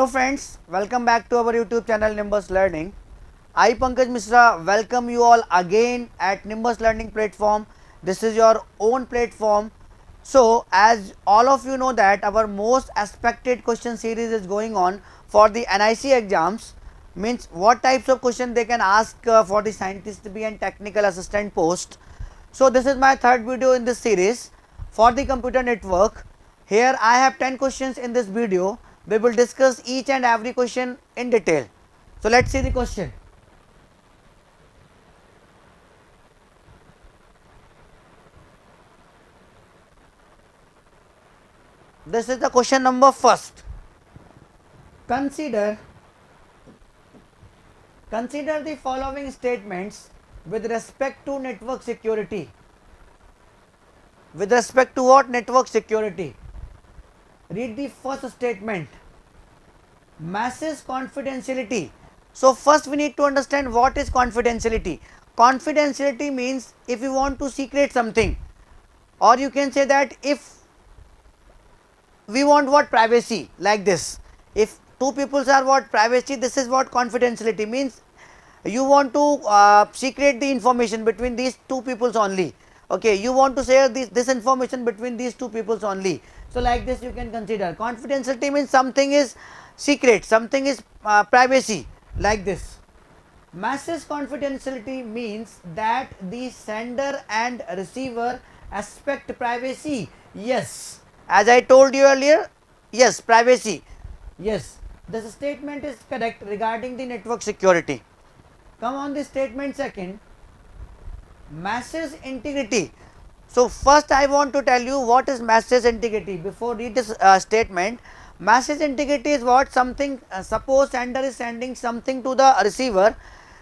friends, welcome back to our YouTube channel Nimbus Learning. I Pankaj Misra welcome you all again at Nimbus Learning platform. This is your own platform. So as all of you know that our most expected question series is going on for the NIC exams, means what types of question they can ask for the scientist B and technical assistant post. So this is my third video in this series for the computer network. Here I have 10 questions in this video. We will discuss each and every question in detail. So let's see the question. This is the question number first. Consider the following statements with respect to network security. With respect to what? Network security. Read the first statement. Message confidentiality. So first we need to understand what is confidentiality. Confidentiality means if you want to secret something, or you can say that if we want what? Privacy, like this. If two peoples are what? Privacy, this is what confidentiality means. You want to secret the information between these two peoples only. Okay, you want to share this information between these two peoples only. So like this you can consider. Confidentiality means something is secret, something is privacy, like this. Message confidentiality means that the sender and receiver expect privacy. Yes, as I told you earlier, yes, privacy. Yes, this statement is correct regarding the network security. Come on the statement second. Message integrity. So first I want to tell you what is message integrity before read this statement. Message integrity is what? Something, suppose sender is sending something to the receiver,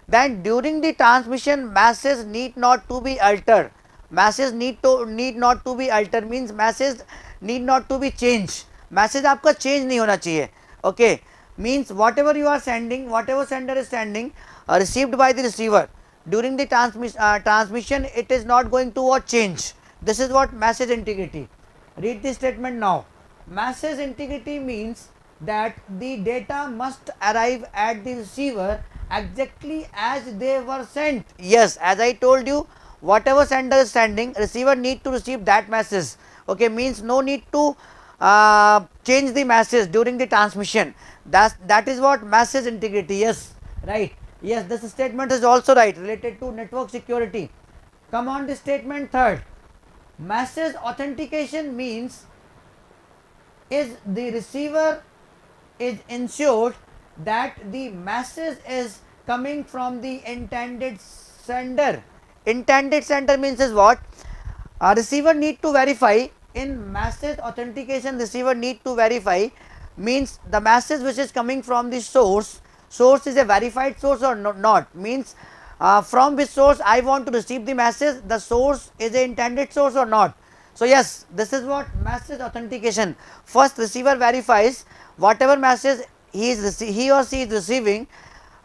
then during the transmission message need not to be altered. Message need not to be altered means message need not to be changed. Message आपका change नहीं होना चाहिए. Okay, means whatever you are sending, whatever sender is sending, received by the receiver, during the transmission it is not going to what? Change. This is what message integrity. Read the statement now. Message integrity means that the data must arrive at the receiver exactly as they were sent. Yes, as I told you, whatever sender is sending, receiver need to receive that message. Okay, means no need to change the message during the transmission. That is what message integrity. Yes, right. Yes, this statement is also right related to network security. Come on the statement third. Message authentication means is the receiver is ensured that the message is coming from the intended sender. Intended sender means is what? A receiver need to verify. In message authentication, receiver need to verify means the message which is coming from the source is a verified source or not, means from which source I want to receive the message, the source is a intended source or not. So yes, this is what message authentication. First receiver verifies whatever message he or she is receiving,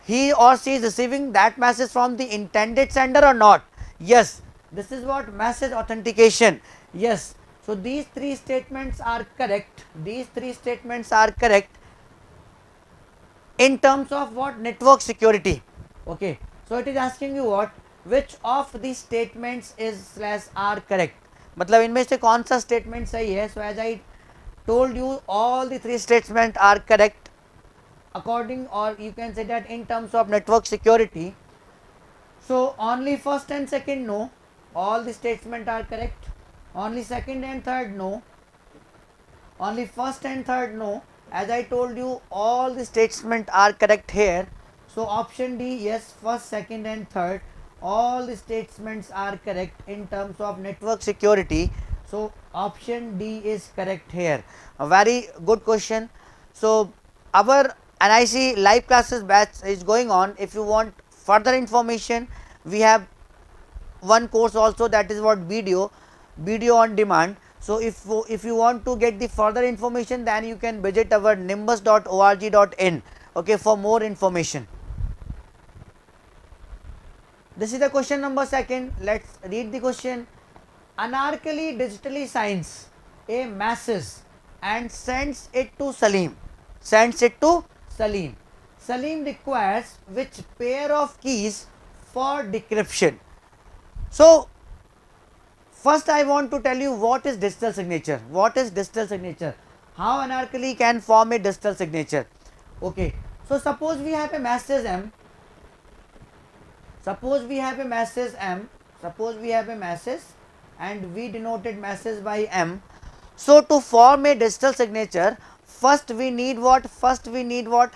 that message from the intended sender or not. Yes, this is what message authentication. Yes, so these three statements are correct. These three statements are correct in terms of what? Network security. Okay, so it is asking you what? Which of these statements is slash are correct. मतलब इनमें से कौन सा statement सही है. So as I told you, all the three statements are correct according, or you can say that in terms of network security. So only first and second no, all the statements are correct. Only second and third no, only first and third no. As I told you, all the statements are correct here. So option D, yes, first, second and third, all the statements are correct in terms of network security. So option D is correct here. A very good question. So our NIC live classes batch is going on. If you want further information, we have one course also, that is what video on demand. So if you want to get the further information, then you can visit our nimbus.org.in, okay, for more information. This is the question number second. Let's read the question. Anarkali digitally signs a message and sends it to Salim. Sends it to Salim. Salim requires which pair of keys for decryption? So, first I want to tell you what is digital signature. What is digital signature? How Anarkali can form a digital signature? Okay. So, suppose we have a message M. Suppose we have a message M. Suppose we have a message and we denoted message by M. So, to form a digital signature, first we need what? First we need what?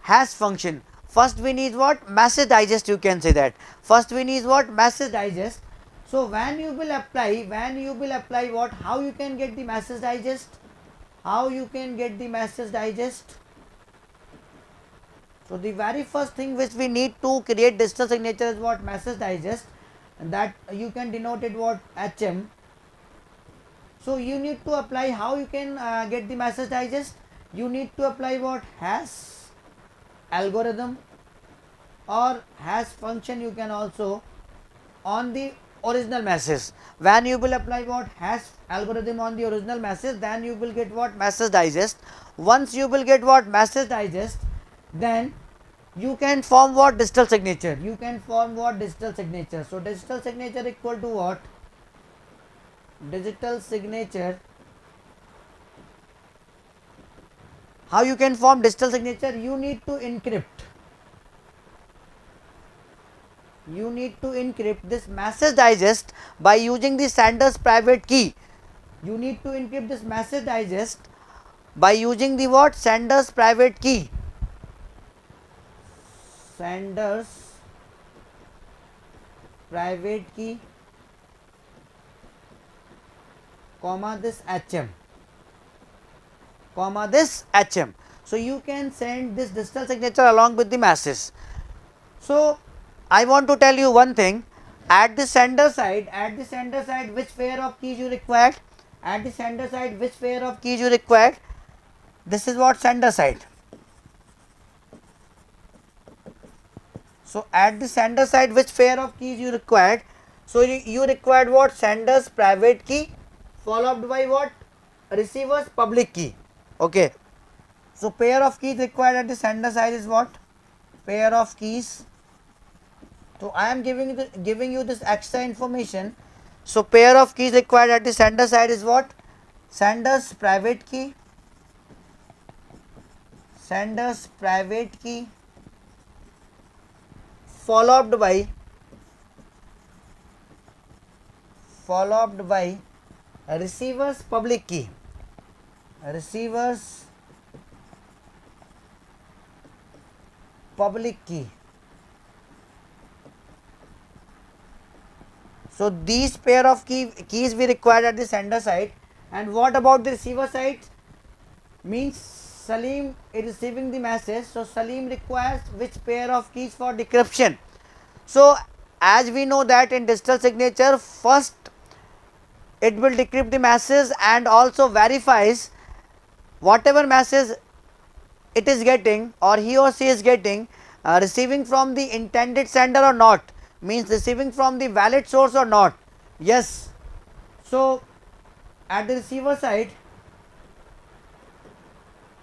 Hash function. First we need what? Message digest, you can say that. First we need what? Message digest. So, when you will apply what? How you can get the message digest? How you can get the message digest? So, the very first thing which we need to create digital signature is what? Message digest, and that you can denote it what? HM. So, you need to apply how you can get the message digest. You need to apply what? Hash algorithm or hash function, you can also on the original message. When you will apply what? Hash algorithm on the original message, then you will get what? Message digest. Once you will get what? Message digest, then you can form what? Digital signature. You can form what? Digital signature. So, digital signature equal to what? Digital signature. How you can form digital signature? You need to encrypt. You need to encrypt this message digest by using the sender's private key. You need to encrypt this message digest by using the what? Sender's private key. Sender's private key, comma this HM, comma this HM. So, you can send this digital signature along with the message. So, I want to tell you one thing. At the sender side, which pair of keys you required? At the sender side, which pair of keys you required? This is what? Sender side. So, at the sender side, which pair of keys you required? So, you required what? Sender's private key followed by what? Receiver's public key. Okay. So, pair of keys required at the sender side is what? Pair of keys. So, I am giving you this extra information. So, pair of keys required at the sender side is what? Sender's private key, sender's private key followed by receiver's public key, receiver's public key. So, these pair of keys we required at the sender side. And what about the receiver side? Means Salim is receiving the message. So, Salim requires which pair of keys for decryption? So, as we know that in digital signature, first it will decrypt the message and also verifies whatever message it is getting or he or she is getting, receiving from the intended sender or not, means receiving from the valid source or not. Yes. So, at the receiver side,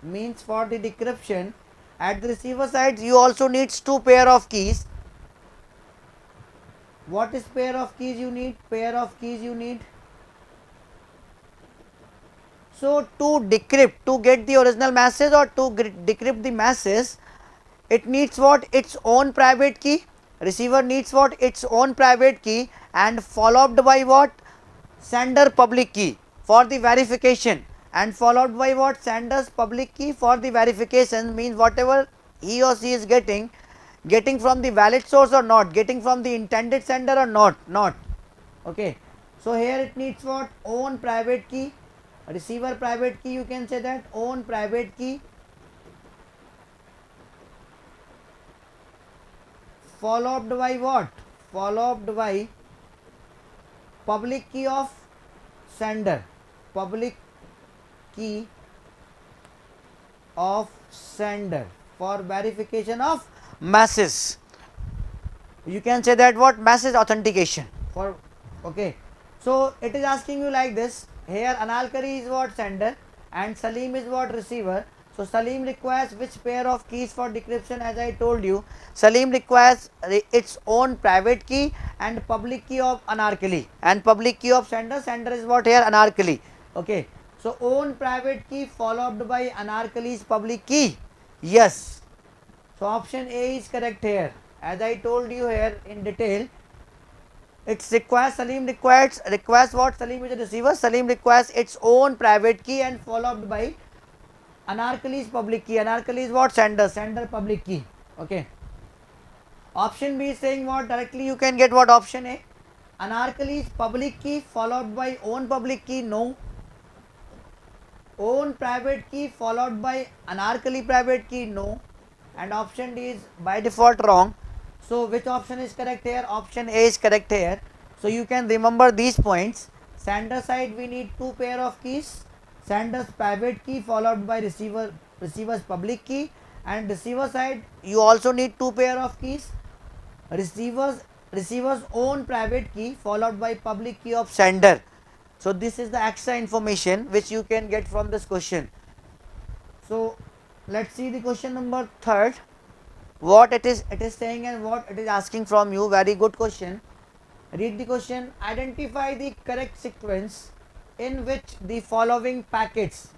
means for the decryption, at the receiver side you also needs two pair of keys. What is pair of keys you need? Pair of keys you need. So, to decrypt, to get the original message or to decrypt the message, it needs what? Its own private key. Receiver needs what? Its own private key, and followed by what? Sender public key for the verification, and followed by what? Sender's public key for the verification, means whatever he or she is getting from the valid source or not, getting from the intended sender or not. Okay. So, here it needs what? Own private key, receiver private key, you can say that, own private key followed by what? Followed by public key of sender, public key of sender for verification of message. You can say that what? Message authentication for. Okay. So, it is asking you like this. Here Analkari is what? Sender and Salim is what? Receiver. So Salim requires which pair of keys for decryption? As I told you, Salim requires its own private key and public key of Anarkali, and public key of sender. Sender is what here? Anarkali. Okay. So own private key followed by Anarkali's public key. Yes. So option A is correct here. As I told you here in detail, it requires requires what? Salim is the receiver. Salim requires its own private key and followed by Anarkali's public key. Anarkali is what? Sender. Sender public key. Okay. Option B is saying what? Directly you can get what? Option A. Anarkali's public key followed by own public key. No. Own private key followed by Anarkali private key. No. And option D is by default wrong. So which option is correct here? Option A is correct here. So you can remember these points. Sender side we need two pair of keys. Sender's private key followed by receiver's public key, and receiver side you also need two pair of keys. Receiver's own private key followed by public key of sender. So this is the extra information which you can get from this question. So let's see the question number 3rd. What it is saying and what it is asking from you. Very good question. Read the question. Identify the correct sequence in which the following packets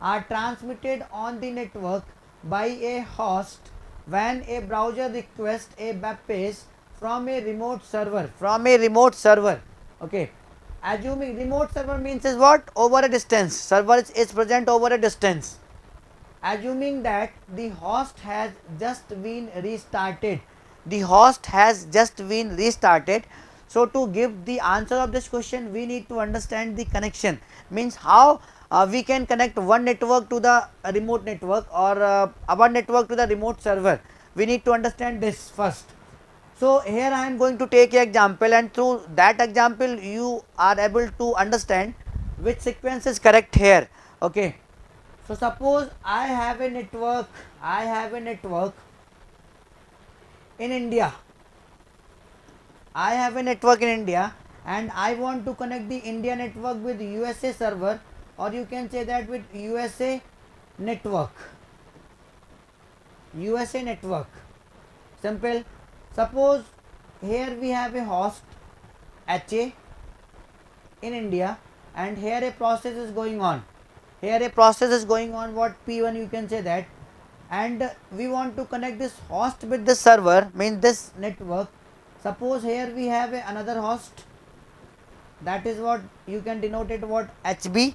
are transmitted on the network by a host when a browser requests a web page from a remote server. Okay. Assuming remote server means is what? Over a distance. Server is present over a distance. Assuming that the host has just been restarted. So to give the answer of this question, we need to understand the connection. Means how we can connect one network to the remote network, or our network to the remote server. We need to understand this first. So here I am going to take an example, and through that example you are able to understand which sequence is correct here. Okay. So suppose I have a network in India. And I want to connect the India network with USA server, or you can say that with USA network. Simple. Suppose here we have a host HA in India, and here a process is going on. What P1 you can say that, and we want to connect this host with this server, means this network. Suppose here we have another host, that is what you can denote it what? HB.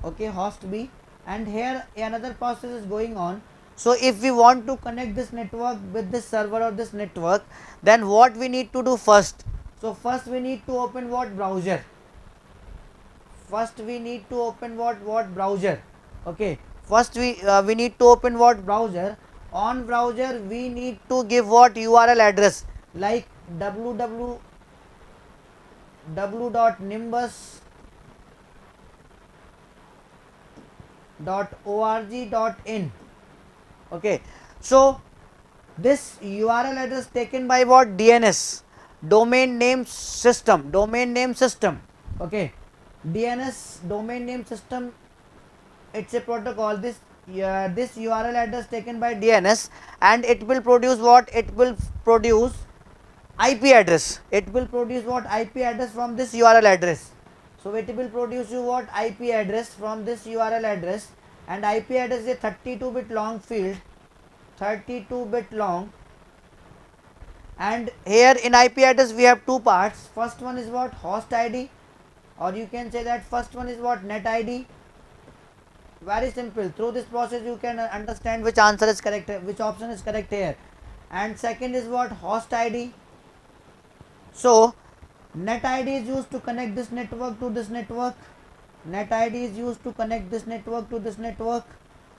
Okay, host B, and here another process is going on. So if we want to connect this network with this server or this network, then what we need to do first? So first we need to open what? Browser. Okay, first we need to open what? Browser. On browser we need to give what? URL address, like www.nimbus.org.in. Okay, so this URL address taken by what? DNS, domain name system. Okay, DNS, domain name system, it's a protocol. This URL address taken by DNS, and it will produce what? It will produce IP address. IP address from this URL address. So it will produce you what? IP address from this URL address, and IP address is a 32-bit long field. And here in IP address we have two parts. First one is what? Host ID, or you can say that first one is what? Net ID. Very simple. Through this process you can understand which answer is correct, which option is correct here. And second is what? Host ID. So net ID is used to connect this network to this network.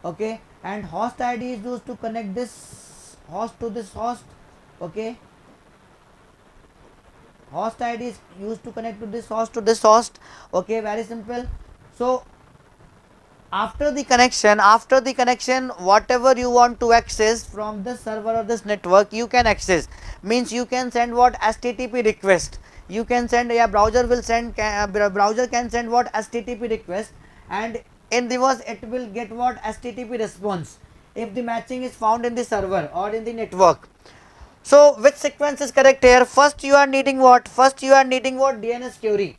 Okay, and host ID is used to connect this host to this host. Okay, host ID is used to connect to this host. Okay, very simple. So after the connection, whatever you want to access from this server or this network, you can access. Means you can send what? HTTP request. You can send, browser can send what? HTTP request, and in reverse it will get what? HTTP response if the matching is found in the server or in the network. So which sequence is correct here? First you are needing what? First you are needing what? DNS query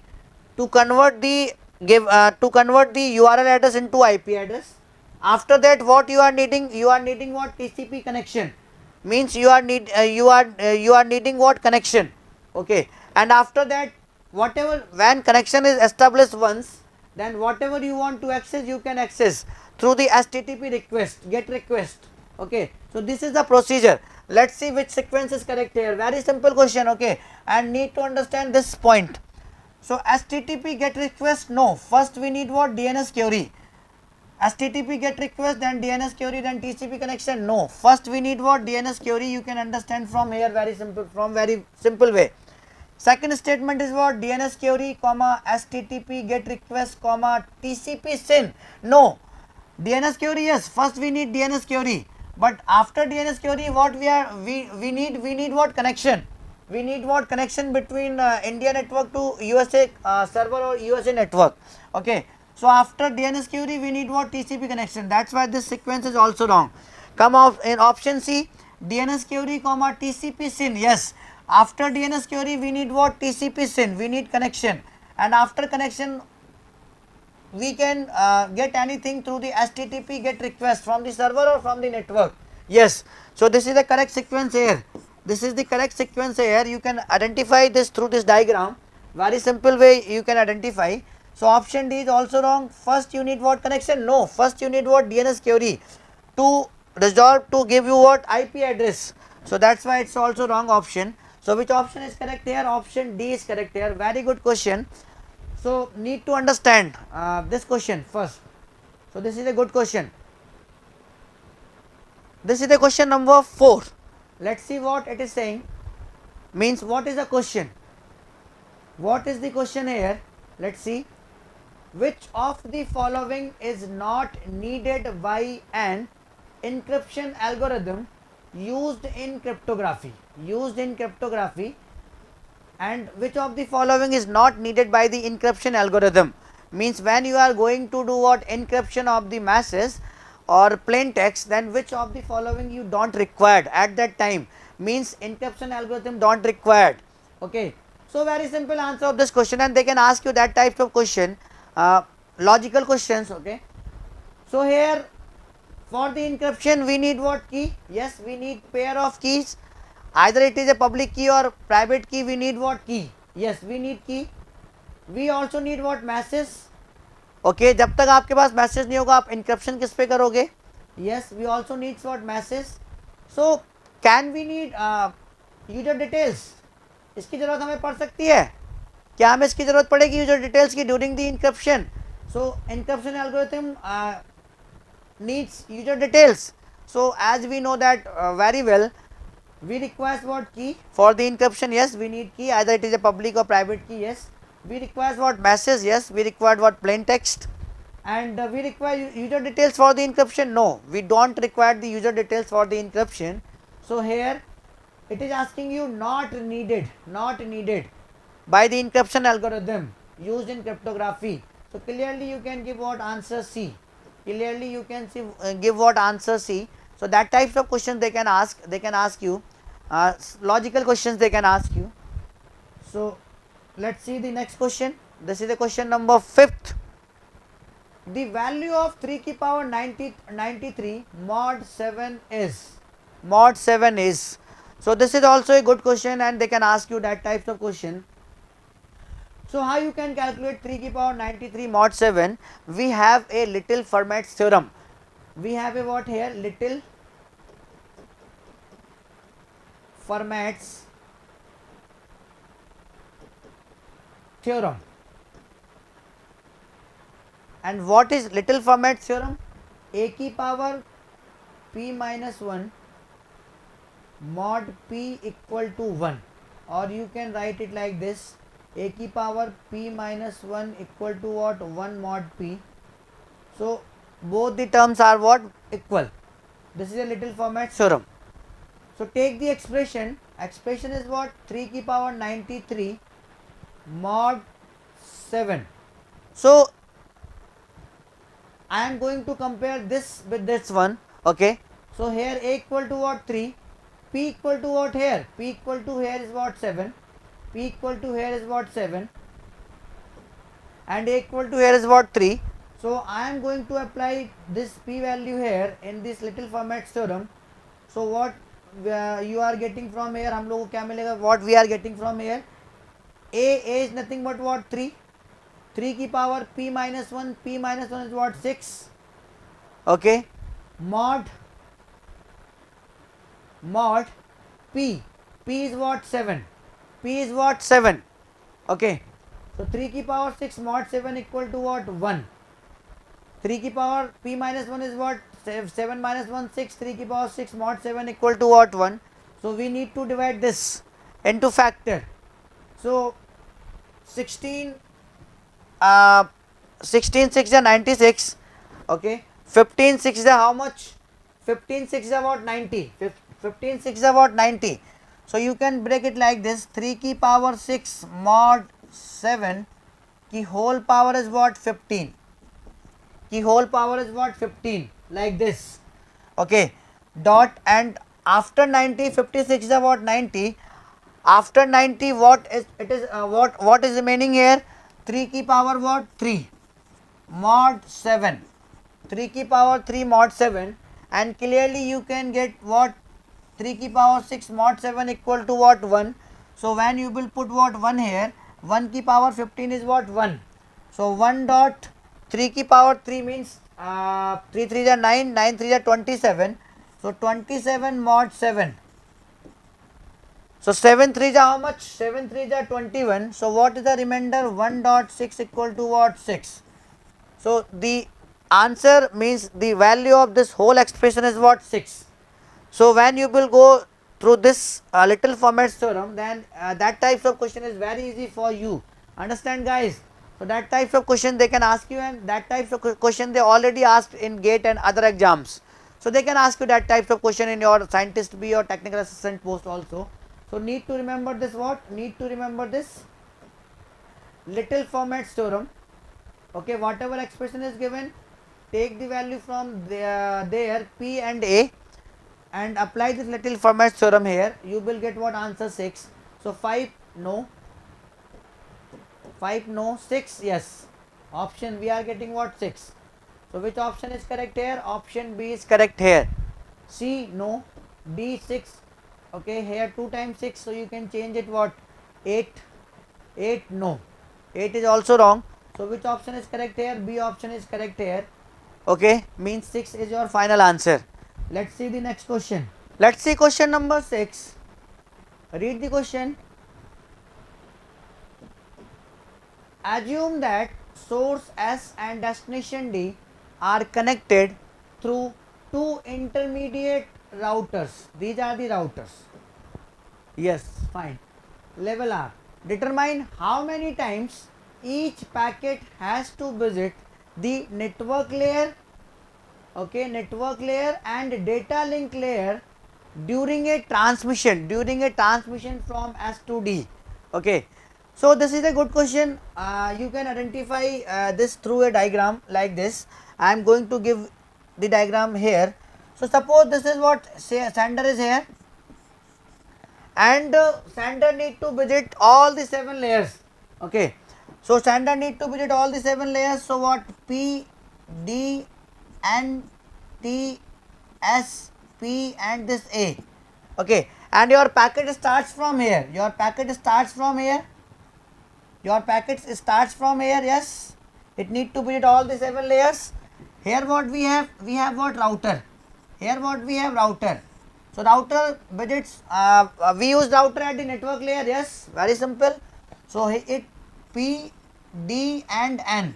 to convert the URL address into IP address. After that what you are needing? You are needing what? TCP connection. Means you are needing what? Connection. Okay. And after that, whatever, when connection is established once, then whatever you want to access you can access through the HTTP request, get request. Okay. So this is the procedure. Let's see which sequence is correct here. Very simple question. Okay. And need to understand this point. So HTTP get request, no. First we need what? DNS query. HTTP get request, then DNS query, then TCP connection, no. First we need what? DNS query. You can understand from here, very simple way. Second statement is what? DNS query, comma, HTTP get request, comma, TCP SYN, no. DNS query, yes. First we need DNS query, but after DNS query, what we need what? Connection. We need what? Connection between India network to USA server or USA network. Okay. So after DNS query, we need what? TCP connection. That's why this sequence is also wrong. Come off in option C, DNS query, comma, TCP SYN. Yes. After DNS query, we need what? TCP SYN. We need connection, and after connection, we can get anything through the HTTP get request from the server or from the network. Yes. So this is the correct sequence here. This is the correct sequence here. You can identify this through this diagram. Very simple way you can identify. So option D is also wrong. First you need what? Connection? No. First you need what? DNS query to resolve, to give you what? IP address. So that's why it's also wrong option. So which option is correct here? Option D is correct here. Very good question. So need to understand this question first. So this is a good question. This is the question number 4. Let's see what it is saying. Means what is the question? What is the question here? Let's see. Which of the following is not needed by an encryption algorithm used in cryptography? Used in cryptography. And which of the following is not needed by the encryption algorithm? Means when you are going to do what? Encryption of the masses or plain text, then which of the following you don't required at that time? Means encryption algorithm don't required. Okay. So very simple answer of this question, and they can ask you that types of question, logical questions. Okay. So here for the encryption we need what key? Yes, we need pair of keys. Either it is a public key or private key. We need what? Key. Yes, we need key. We also need what? Message. Okay, जब तक आपके पास message नहीं होगा आप encryption किस पे करोगे? Yes, we also need what? Message. So can we need user details? इसकी जरूरत हमें पड़ सकती है क्या? हमें इसकी जरूरत पड़ेगी यूजर डिटेल्स की during the encryption? So encryption algorithm needs user details. So as we know that very well, we require what? Key for the encryption. Yes, we need key, either it is a public or private key. Yes, we require what? Message. Yes, we require what? Plain text. And we require user details for the encryption. No, we don't require the user details for the encryption. So here it is asking you not needed, not needed by the encryption algorithm used in cryptography. So clearly you can give what? Answer C. Clearly you can see, give what? Answer C. So that types of questions they can ask. They can ask you logical questions they can ask you. So let's see the next question. This is the question number 5th. The value of 3 की power 93 mod 7 is? Mod 7 is. So this is also a good question, and they can ask you that types of question. So how you can calculate 3 की power 93 mod 7? We have a little Fermat's theorem. We have a what here? Little Fermat's theorem. And what is little Fermat's theorem? A की power p minus 1 mod p equal to 1, or you can write it like this: a की power p minus 1 equal to what? 1 mod p. So both the terms are what? Equal. This is a little Fermat's theorem. So take the expression. Expression is what? 3 की power 93 mod 7. So I am going to compare this with this one. Okay, so here A equal to what, 3, P equal to what here, P equal to here is what, 7, P equal to here is what, 7, and A equal to here is what, 3. So I am going to apply this P value here in this little format theorem. So what you are getting from here, हम लोग को क्या मिलेगा, what we are getting from here, A is nothing but what, 3, 3 की power P minus 1, P minus 1 is what, 6. Okay, mod P is what, 7, P is what, 7. Okay, so 3 की power 6 mod 7 equal to what, 1. 3 की power P minus 1 is what, 7 minus 1 6, 3 की power 6 mod 7 equal to what, 1. So we need to divide this into factor. So 16 16 6 is 96. Okay, 15 6 is how much, 15 6 is about 90, 15 6 is about 90. So you can break it like this, 3 की power 6 mod 7 की whole power is what, 15, की whole power is what, 15, like this. Okay, dot, and after 90, 56 is about 90, after 90 what is it is, what is remaining here, 3 की power what, 3 mod 7, 3 की power 3 mod 7, and clearly you can get what, 3 की power 6 mod 7 equal to what, 1. So when you will put what, 1 here, 1 की power 15 is what, 1. So 1 dot 3 की power 3 means 3 3 is 9, 9 3 is 27. So 27 mod 7. So 7 3 is how much, 7 3 is 21. So what is the remainder, 1 dot 6 equal to what, 6. So the answer means the value of this whole expression is what, 6. So when you will go through this little format theorem, then that types of question is very easy for you. Understand guys? So that types of question they can ask you, and that types of question they already asked in GATE and other exams. So they can ask you that types of question in your scientist B or technical assistant post also. So need to remember this what? Need to remember this little format theorem. Okay, whatever expression is given, take the value from there P and A and apply this little format theorem here. You will get what, answer 6. So 5 no, 5 no, 6 yes. Option we are getting what, 6. So which option is correct here? Option B is correct here. C no, D 6. Okay, here 2 times 6, so you can change it what, 8, 8 no, 8 is also wrong. So which option is correct here? B option is correct here. Okay, means 6 is your final answer. Let's see the next question. Let's see question number 6. Read the question. Assume that source S and destination D are connected through two intermediate routers. These are the routers. Yes, fine. Level R. Determine how many times each packet has to visit the network layer, okay, network layer and data link layer during a transmission from S to D. Okay, so this is a good question. You can identify this through a diagram like this. I am going to give the diagram here. So suppose this is what, say sender is here, and sender need to visit all the 7 layers. Okay, so sender need to visit all the 7 layers. So what, P, D, N, T, S, P and this A. Okay, and your packet starts from here, your packet starts from here, yes, it need to visit all the 7 layers. Here what we have what, router. Here what we have, router. So router visits, we use router at the network layer, yes, very simple. So it P, D and N.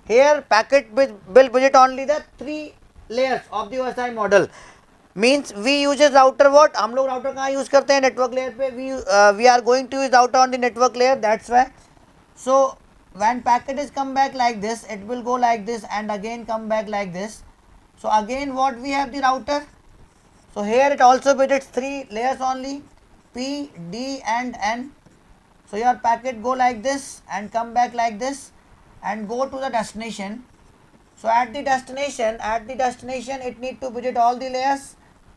Here packet will visit only the 3 layers of the OSI model. Means we use router what, हम लोग router कहाँ use करते हैं, network layer पे. We are going to use router on the network layer, that's why. So when packet is come back like this, it will go like this and again come back like this. So again what we have, the router. So here it also visits 3 layers only, P, D and N. So your packet go like this and come back like this and go to the destination. So at the destination it need to visit all the layers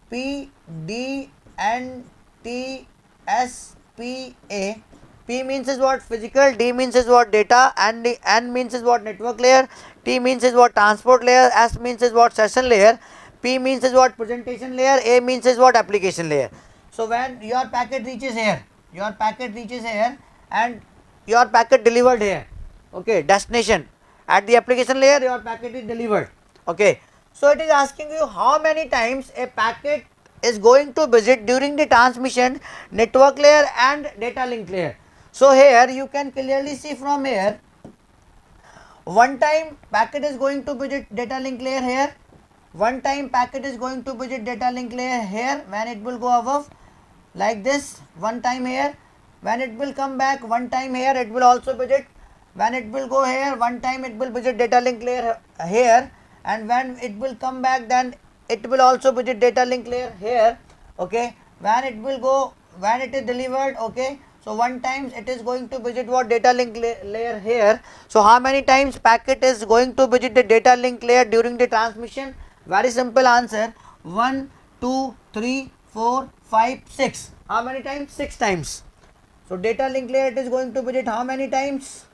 P, D, N, T, S, P, A. P means is what physical, D means is what data, and the N means is what network layer, T means is what transport layer, S means is what session layer, P means is what presentation layer, A means is what application layer. So when your packet reaches here, and your packet delivered here, okay, destination at the application layer your packet is delivered, okay. So it is asking you how many times a packet is going to visit during the transmission, network layer and data link layer. So here you can clearly see from here, one time packet is going to visit data link layer here, one time packet is going to visit data link layer here when it will go above like this, one time here, when it will come back one time here it will also visit, when it will go here one time it will visit data link layer here, and when it will come back then it will also visit data link layer here, okay. When it will go, when it is delivered, okay, so one times it is going to visit what data link layer here. So how many times packet is going to visit the data link layer during the transmission? Very simple answer, 1 2 3 4 5 6. How many times? 6 times. So data link layer it is going to visit how many times?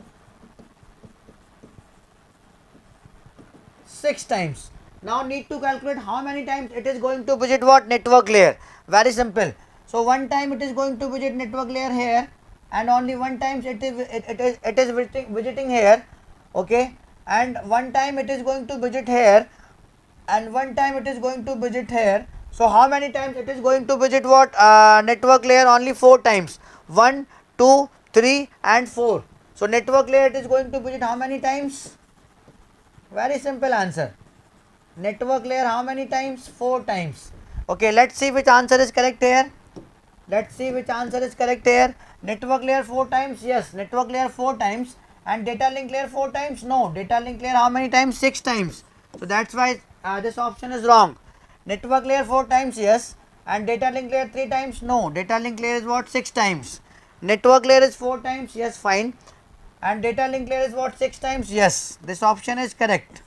6 times. Now need to calculate how many times it is going to visit what network layer. Very simple. So one time it is going to visit network layer here, and only one time it is visiting here, okay, and one time it is going to visit here, and one time it is going to visit here. So how many times it is going to visit what network layer? Only 4 times. 1 2 3 and 4. So network layer it is going to visit how many times? Very simple answer. Network layer how many times? 4 times. Okay, let's see which answer is correct here. Let's see which answer is correct here. Network layer 4 times, yes, network layer 4 times, and data link layer 4 times, no, data link layer how many times? 6 times. So that's why this option is wrong. Network layer 4 times, yes, and data link layer 3 times, no, data link layer is what? 6 times. Network layer is 4 times, yes, fine, and data link layer is what? 6 times, yes, this option is correct.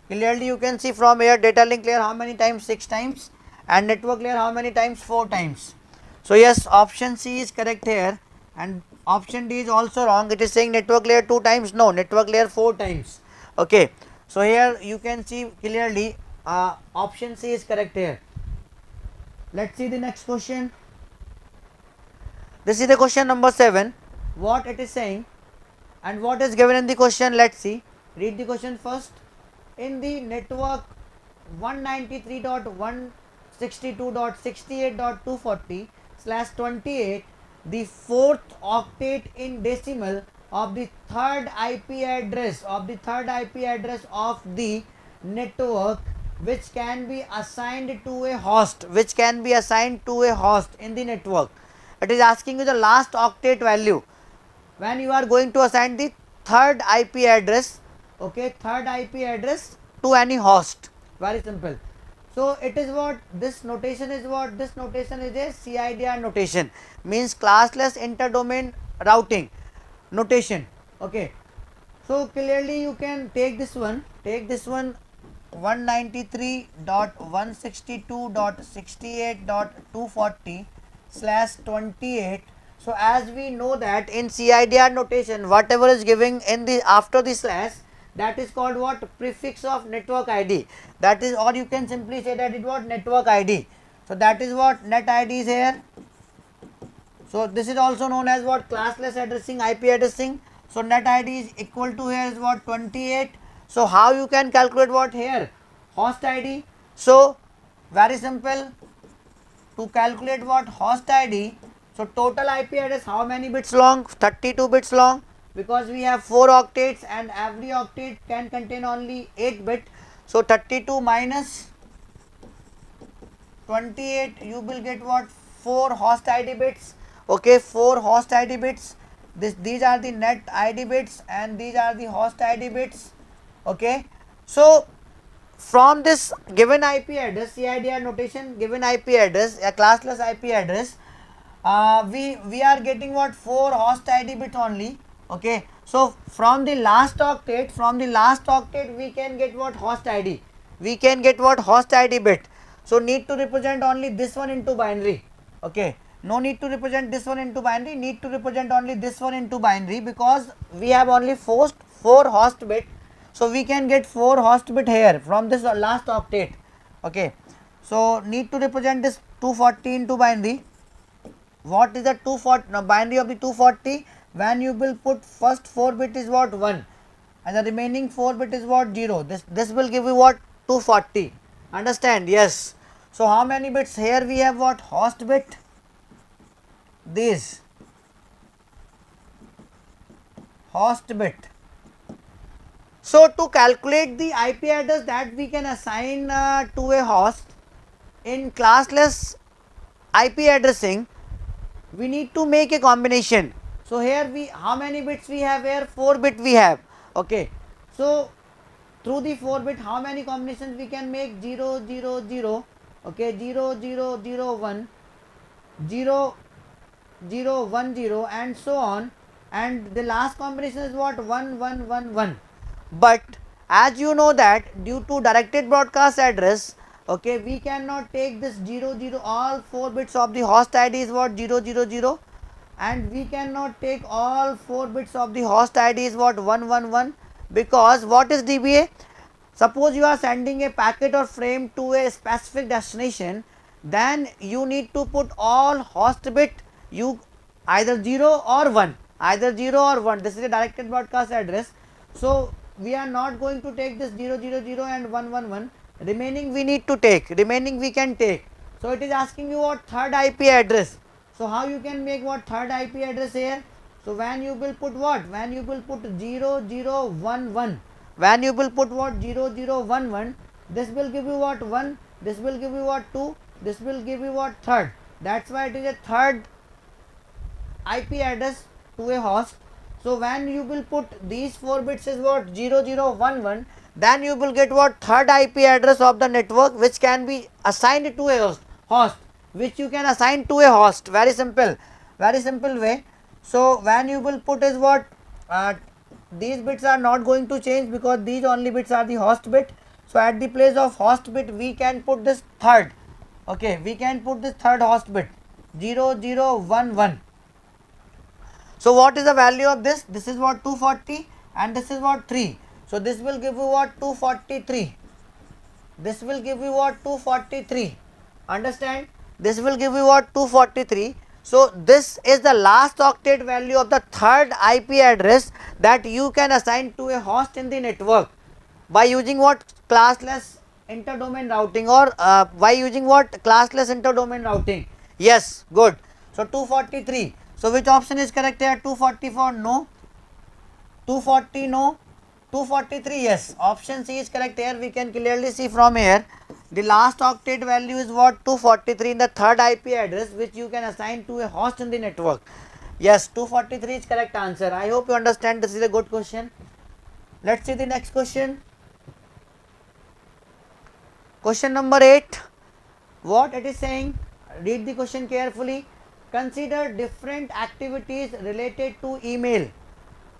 Clearly you can see from here, data link layer how many times? 6 times, and network layer how many times? 4 times. So yes, option C is correct here, and option D is also wrong. It is saying network layer 2 times, no, network layer 4 times, okay. So here you can see clearly option C is correct here. Let's see the next question. This is the question number 7. What it is saying and what is given in the question, let's see. Read the question first. In the network 193.162.68.240/28, the fourth octet in decimal of the third IP address of the network, which can be assigned to a host in the network. It is asking you the last octet value when you are going to assign the third IP address, okay, third IP address to any host. Very simple. So it is what this notation is, what this notation is a CIDR notation, means classless interdomain routing notation, okay. So clearly you can take this one 193.162.68.240/28. So as we know that in CIDR notation, whatever is given in the after the slash, that is called what? Prefix of network ID. That is, or you can simply say that it was network ID. So that is what net ID is here. So this is also known as what? Classless addressing, IP addressing. So net ID is equal to here is what? 28. So how you can calculate what here? Host ID. So very simple. To calculate what? Host ID. So total IP address how many bits long? 32 bits long, because we have 4 octets and every octet can contain only 8 bit. So 32 minus 28, you will get what? 4 host ID bits, okay, 4 host ID bits. These are the net ID bits and these are the host ID bits, okay. So from this given IP address, CIDR notation, given IP address, a classless IP address, we are getting what? 4 host ID bits only, okay. So from the last octet we can get what? Host ID. We can get what? Host ID bit. So need to represent only this one into binary. Okay. No need to represent this one into binary. Need to represent only this one into binary, because we have only four host bit. So we can get 4 host bit here from this last octet. Okay. So need to represent this 240 into binary. What is the 240? Now binary of the 240, when you will put first 4 bit is what? 1, and the remaining 4 bit is what? 0. This will give you what? 240. Understand? Yes. So how many bits? Here we have what? Host bit, this host bit. So to calculate the IP address that we can assign to a host in classless IP addressing, we need to make a combination. So here we, how many bits we have here? 4 bit we have. Okay. So through the 4 bit, how many combinations we can make? 0 0 0. Okay, 0 0 0 1, 0 0 1 0, and so on, and the last combination is what? 1 1 1 1. But as you know that due to directed broadcast address, okay, we cannot take this 0 0, all 4 bits of the host ID is what? 0 0 0, and we cannot take all 4 bits of the host ID is what? 1 1 1, because what is DBA? Suppose you are sending a packet or frame to a specific destination, then you need to put all host bit, you either 0 or 1, either 0 or 1. This is a directed broadcast address. So we are not going to take this 0 0 0 and 1 1 1. Remaining we need to take, remaining we can take. So it is asking you what? Third IP address. So how you can make what? Third IP address here? So when you will put what? When you will put 0 0 1 1. When you will put what? 0 0 1 1. This will give you what? 1. This will give you what? 2. This will give you what? Third. That's why it is a third IP address to a host. So when you will put these 4 bits is what? 0 0 1 1. Then you will get what? Third IP address of the network, which can be assigned to a host, which you can assign to a host. Very simple way. So when you will put is what? These bits are not going to change, because these only bits are the host bit. So at the place of host bit we can put this third. Okay, we can put this third host bit 0 0 1 1. So what is the value of this? This is what? 240, and this is what? 3. So this will give you what? 243. This will give you what? 243. Understand? This will give you what? 243. So this is the last octet value of the third IP address that you can assign to a host in the network by using what? Classless interdomain routing, or by using what? Classless interdomain routing. Yes, good. So 243. So which option is correct here? 244 no, 240 no, 243 yes. Option C is correct here. We can clearly see from here the last octet value is what? 243 in the third IP address, which you can assign to a host in the network. Yes, 243 is correct answer. I hope you understand. This is a good question. Let's see the next question. Question number 8. What it is saying? Read the question carefully. Consider different activities related to email.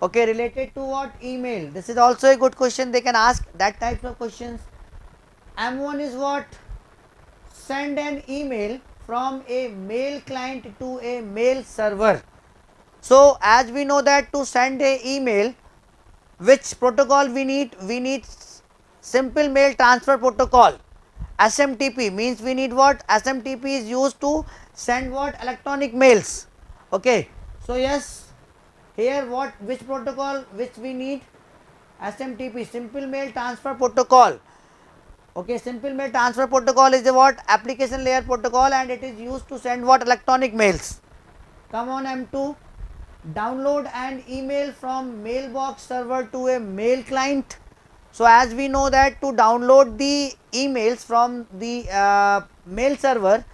Okay, related to what? Email. This is also a good question. They can ask that types of questions. M1 is what? Send an email from a mail client to a mail server. So as we know that to send a email, which protocol we need? We need simple mail transfer protocol. SMTP means we need what? SMTP is used to send what? Electronic mails. Okay. So yes, here what? Which protocol which we need? SMTP, simple mail transfer protocol. Okay, simple mail transfer protocol is a what? Application layer protocol, and it is used to send what? Electronic mails. Come on M2, download an email from mailbox server to a mail client. So as we know that to download the emails from the mail server,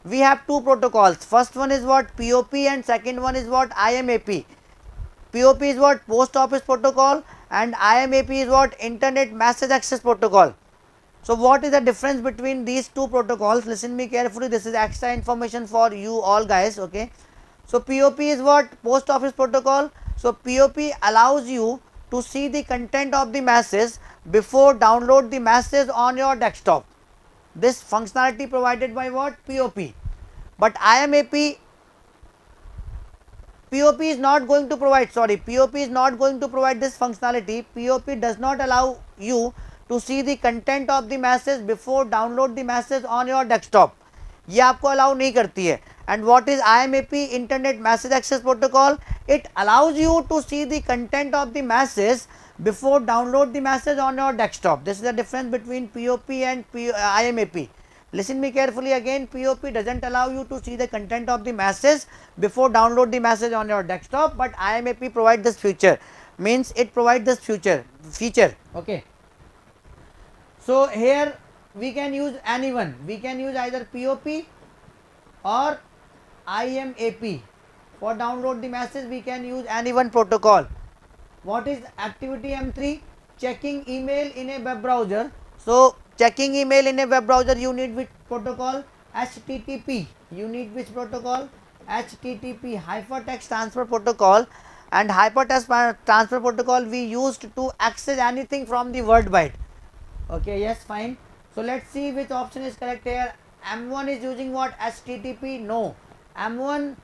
we have two protocols. First one is what? POP, and second one is what? IMAP. POP is what? Post office protocol, and IMAP is what? Internet message access protocol. So what is the difference between these two protocols? Listen me carefully. This is extra information for you all guys. Okay. So POP is what? Post office protocol. So POP allows you to see the content of the message before download the message on your desktop. This functionality provided by what? POP. But IMAP, POP is not going to provide, POP is not going to provide this functionality. POP does not allow you to see the content of the message before download the message on your desktop. ये आपको allow नहीं करती है. And what is IMAP, Internet Message Access Protocol? It allows you to see the content of the message before download the message on your desktop. This is the difference between POP and IMAP. Listen me carefully again. POP doesn't allow you to see the content of the message before download the message on your desktop, but IMAP provides this feature, means it provides this feature. Okay. So here we can use anyone. We can use either POP or IMAP. For download the message we can use any one protocol. What is activity M3? Checking email in a web browser. So checking email in a web browser, you need which protocol? HTTP. You need which protocol? HTTP, Hypertext Transfer Protocol. And Hypertext Transfer Protocol we used to access anything from the world byte. Okay, yes, fine. So let's see which option is correct here. M1 is using what? HTTP? No. M1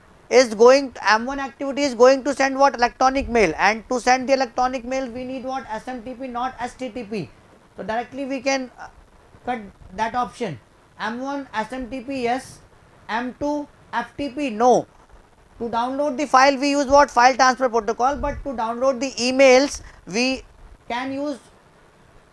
activity is going to send what? Electronic mail, and to send the electronic mail we need what? SMTP, not HTTP. So directly we can cut that option. M1 SMTP, yes. M2 FTP, no. To download the file we use what? File transfer protocol, but to download the emails we can use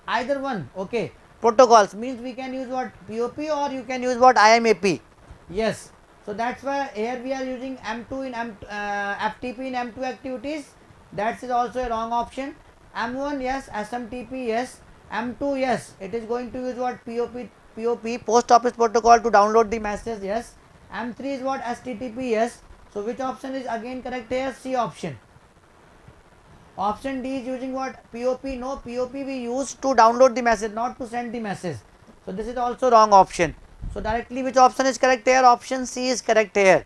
either one. Okay, protocols means we can use what? POP, or you can use what? IMAP. Yes. So that's why here we are using M2 in FTP in M2 activities. That is also a wrong option. M1, yes. SMTP, yes. M2, yes. It is going to use what? POP, post office protocol, to download the message. Yes. M3 is what? HTTP, yes. So which option is again correct here? C option. Option D is using what? POP. No, POP we use to download the message, not to send the message. So this is also wrong option. So directly which option is correct here? Option C is correct here.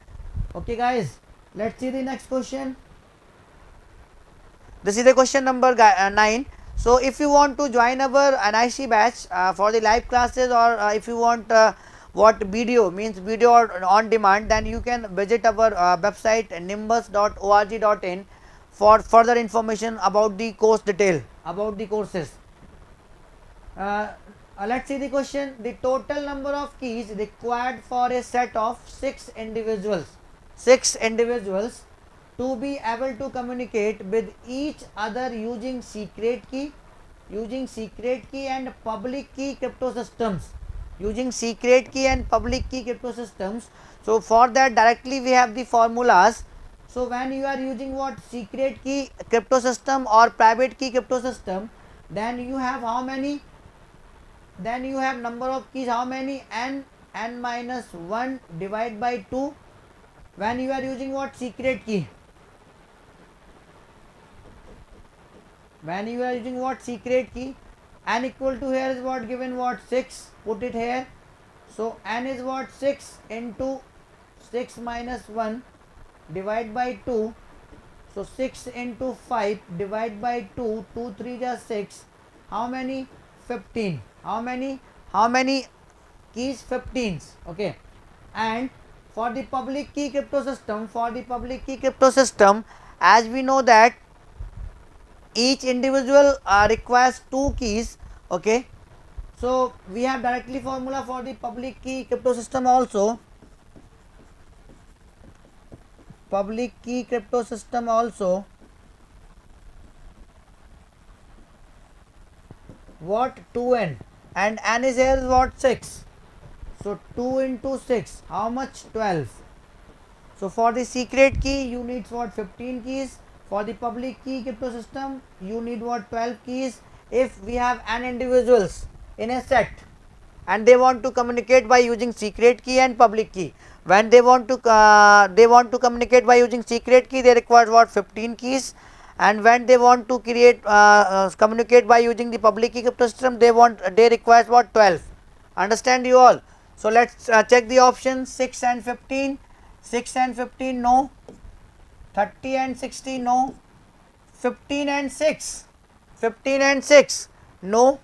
Okay guys, let's see the next question. This is the question number 9. So if you want to join our NIC batch for the live classes, or if you want what video, means video on demand, then you can visit our website nimbus.org.in for further information about the course detail, about the courses. Let's see the question. The total number of keys required for a set of 6 individuals to be able to communicate with each other using secret key and public key crypto systems. So for that directly we have the formulas. So when you are using what? Secret key crypto system or private key crypto system, then you have how many? Then you have number of keys, how many? N minus 1 divided by 2. When you are using what? Secret key. When you are using what? Secret key. N equal to here is what given? What? 6. Put it here. So N is what? 6 into 6 minus 1 divide by 2. So 6 into 5 divide by 2. 2 3 is 6. How many? 15. How many keys? 15s. Okay. And for the public key crypto system, as we know that each individual requires 2 keys. Okay. So we have directly formula for the public key crypto system also. What? 2n, and n is here is what? 6. So 2 into 6, how much? 12. So for the secret key you need what? 15 keys. For the public key crypto system you need what? 12 keys. If we have n individuals in a set and they want to communicate by using secret key and public key, when they want to communicate by using secret key, they require what? 15 keys. And when they want to communicate by using the public key crypto system, they require what? 12. Understand you all? So let's check the options. 6 and 15. 6 and 15, no. 30 and 60, no. 15 and 6. 15 and 6. No.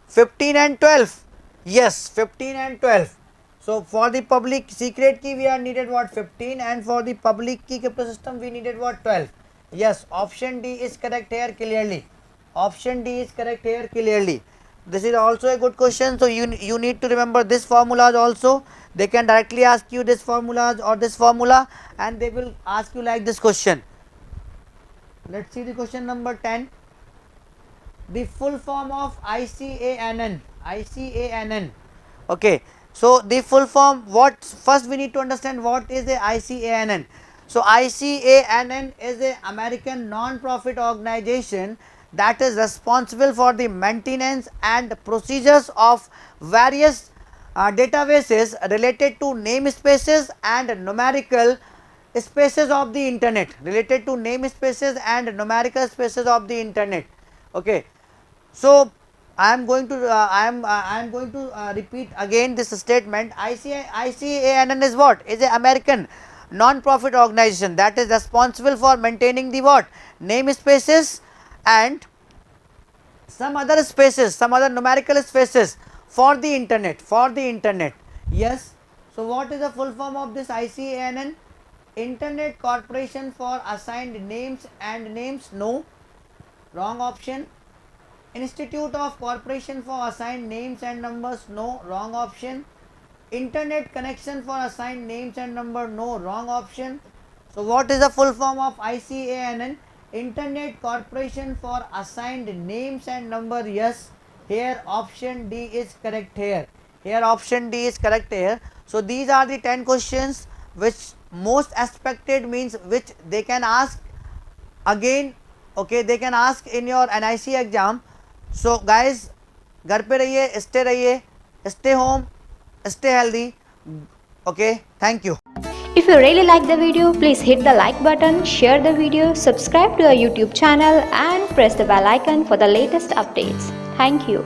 15 and 12. Yes, 15 and 12. So for the public secret key we are needed what, 15, and for the public key crypto system we needed what, 12. Yes, option D is correct here clearly. Option D is correct here clearly. This is also a good question. So you need to remember this formulas also. They can directly ask you this formulas or this formula, and they will ask you like this question. Let's see the question number 10. The full form of ICANN. ICANN. Okay. So the full form, what first we need to understand what is the ICANN. So ICANN is a American non-profit organization that is responsible for the maintenance and procedures of various databases related to namespaces and numerical spaces of the internet, related to namespaces and numerical spaces of the internet. Okay. So I am going to repeat again this statement. ICANN is what? Is an American non-profit organization that is responsible for maintaining the what? Namespaces and some other spaces, some other numerical spaces for the internet, for the internet. Yes. So what is the full form of this ICANN? Internet Corporation for Assigned Names and Names. No. Wrong option. Institute of Corporation for Assigned Names and Numbers. No. Wrong option. Internet Connection for Assigned Names and Number. No. Wrong option. So what is the full form of ICANN? Internet Corporation for Assigned Names and Number. Yes, here option D is correct here. Here option D is correct here. So these are the 10 questions which most expected, means which they can ask again. Okay, they can ask in your NIC exam. So guys, घर पे रहिए, stay home, stay healthy. Okay, thank you. If you really like the video, please hit the like button, share the video, subscribe to our YouTube channel and press the bell icon for the latest updates. Thank you.